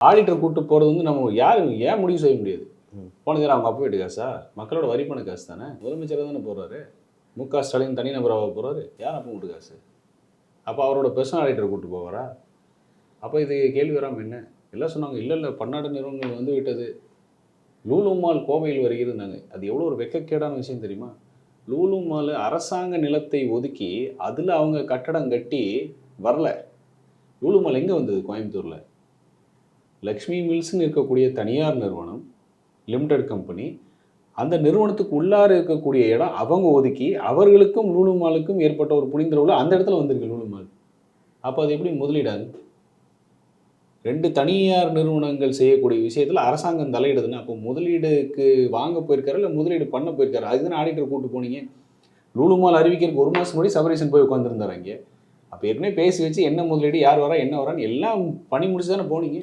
Auditor கூட்டு போகிறது வந்து நம்ம யாரும் ஏன் முடிவு செய்ய முடியாது. போனது அவங்க அப்பா வீட்டு காசா, மக்களோட வரி பண காசு தானே, முதலமைச்சர் தானே போடுறாரு. மு.க.ஸ்டாலின் தனிநபராக போகிறாரு, யார் அப்போ வீட்டு காசு? அப்போ அவரோட பர்சனல் ஆடிட்டர் கூட்டு போவாரா? அப்போ இது கேள்வி வராமல் என்ன? எல்லாம் சொன்னாங்க, இல்லை இல்லை பன்னாட்டு நிறுவனங்கள் வந்து விட்டது, லூலு மால் கோவையில் வருகிறதுனாங்க. அது எவ்வளோ ஒரு வெக்கக்கேடான விஷயம் தெரியுமா? லூலு மால் அரசாங்க நிலத்தை ஒதுக்கி அதில் அவங்க கட்டடம் கட்டி வரல. லூலு மால் எங்கே வந்தது? கோயம்புத்தூரில் லக்ஷ்மி மில்ஸ்ன்னு இருக்கக்கூடிய தனியார் நிறுவனம், லிமிடெட் கம்பெனி, அந்த நிறுவனத்துக்கு உள்ளார இருக்கக்கூடிய இடம் அவங்க ஒதுக்கி அவர்களுக்கும் லூலு மாலுக்கும் ஏற்பட்ட ஒரு புனிந்துறவுல அந்த இடத்துல வந்திருக்கு லூலு மால். அப்போ அது எப்படி முதலீடாது? 2 தனியார் நிறுவனங்கள் செய்யக்கூடிய விஷயத்தில் அரசாங்கம் தலையிடுதுன்னா அப்போ முதலீடுக்கு வாங்க போயிருக்காரு இல்லை முதலீடு பண்ண போயிருக்காரு? அதுதானே ஆடிட்டர் கூட்டு போனீங்க. லூலு மால் அறிவிக்கிறதுக்கு 1 மாதம் முன்னாடி சபரீசன் போய் உட்காந்துருந்தாரு அங்கே. அப்போ ஏற்கனவே பேசி வச்சு என்ன முதலீடு, யார் வரா, என்ன வரான்னு எல்லாம் பணி முடிச்சு தானே போனீங்க.